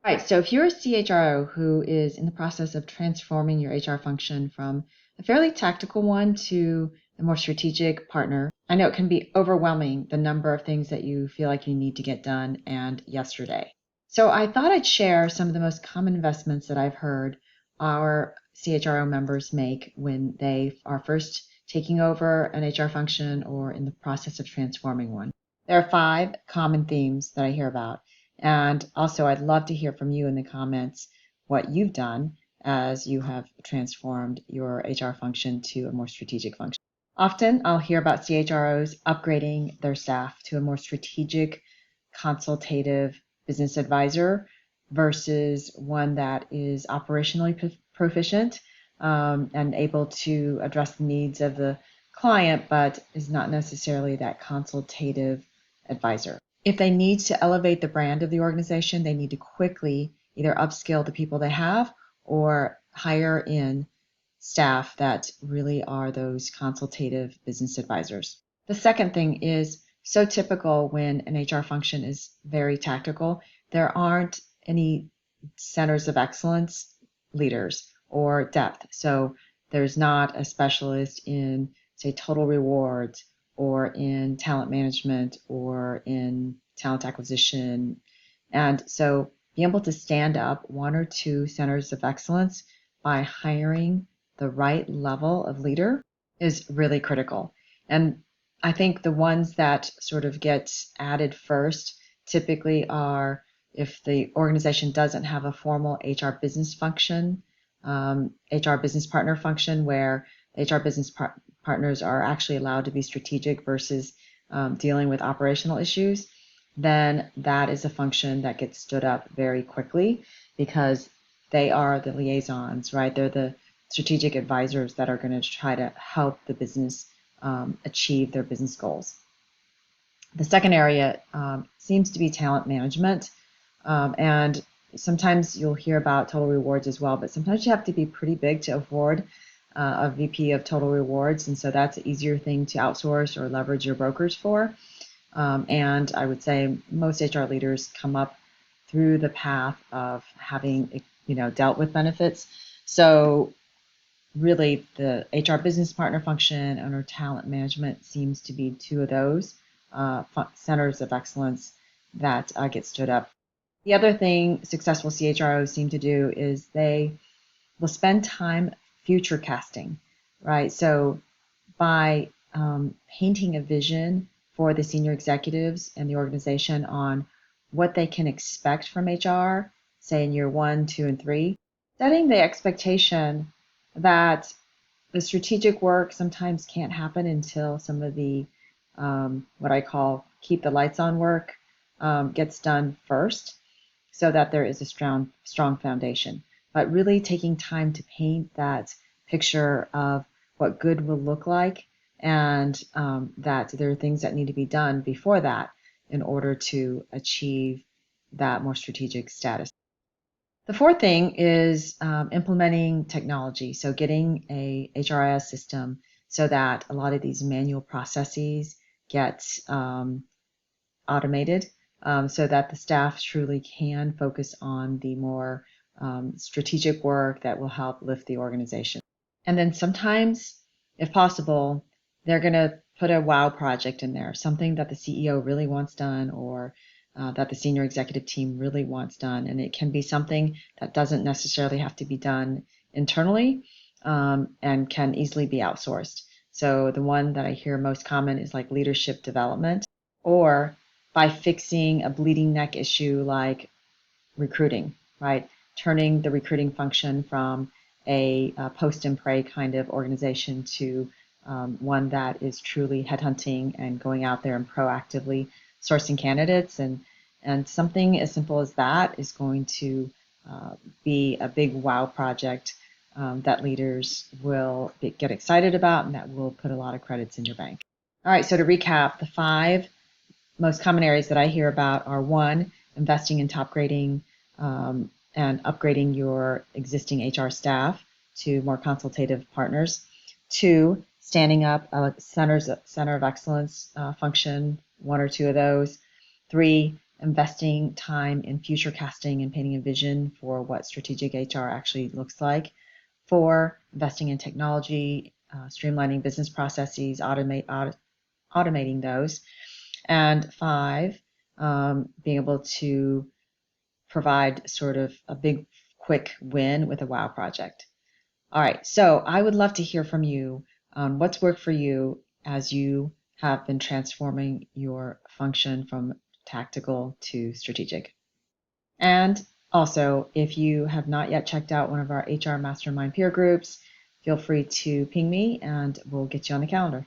Right. So if you're a CHRO who is in the process of transforming your HR function from a fairly tactical one to a more strategic partner, I know it can be overwhelming, the number of things that you feel like you need to get done and yesterday. So I thought I'd share some of the most common investments that I've heard our CHRO members make when they are first taking over an HR function or in the process of transforming one. There are 5 common themes that I hear about. And also, I'd love to hear from you in the comments what you've done as you have transformed your HR function to a more strategic function. Often, I'll hear about CHROs upgrading their staff to a more strategic, consultative business advisor versus one that is operationally proficient and able to address the needs of the client, but is not necessarily that consultative advisor. If they need to elevate the brand of the organization, they need to quickly either upskill the people they have or hire in staff that really are those consultative business advisors. The second thing is so typical when an HR function is very tactical, there aren't any centers of excellence leaders or depth. So there's not a specialist in, say, total rewards or in talent management or in talent acquisition. And so being able to stand up 1 or 2 centers of excellence by hiring the right level of leader is really critical. And I think the ones that sort of get added first typically are if the organization doesn't have a formal HR business function, HR business partner function where HR business partners are actually allowed to be strategic versus dealing with operational issues, then that is a function that gets stood up very quickly because they are the liaisons, right? They're the strategic advisors that are going to try to help the business achieve their business goals. The second area seems to be talent management. And sometimes you'll hear about total rewards as well, but sometimes you have to be pretty big to afford a VP of total rewards. And so that's an easier thing to outsource or leverage your brokers for. And I would say most HR leaders come up through the path of having, dealt with benefits. So really the HR business partner function and our talent management seems to be 2 of those centers of excellence that get stood up. The other thing successful CHROs seem to do is they will spend time future casting, right? So by painting a vision for the senior executives and the organization on what they can expect from HR, say in year 1, 2, and 3, setting the expectation that the strategic work sometimes can't happen until some of the what I call keep the lights on work gets done first, so that there is a strong foundation. But really taking time to paint that picture of what good will look like and that there are things that need to be done before that in order to achieve that more strategic status. The fourth thing is implementing technology. So getting a HRIS system so that a lot of these manual processes get automated so that the staff truly can focus on the more strategic work that will help lift the organization. And then sometimes, if possible, they're going to put a wow project in there, something that the CEO really wants done or that the senior executive team really wants done. And it can be something that doesn't necessarily have to be done internally and can easily be outsourced. So the one that I hear most common is like leadership development, or by fixing a bleeding neck issue like recruiting, right? Turning the recruiting function from a post and pray kind of organization to one that is truly headhunting and going out there and proactively sourcing candidates. And something as simple as that is going to be a big wow project that leaders will get excited about and that will put a lot of credits in your bank. All right, so to recap, the 5 most common areas that I hear about are 1, investing in top grading and upgrading your existing HR staff to more consultative partners. 2, standing up a center of excellence function, 1 or 2 of those. 3, investing time in future casting and painting a vision for what strategic HR actually looks like. 4, investing in technology, streamlining business processes, automating those. And 5, being able to provide sort of a big, quick win with a wow project. All right, so I would love to hear from you on what's worked for you as you have been transforming your function from tactical to strategic. And also, if you have not yet checked out one of our HR Mastermind peer groups, feel free to ping me and we'll get you on the calendar.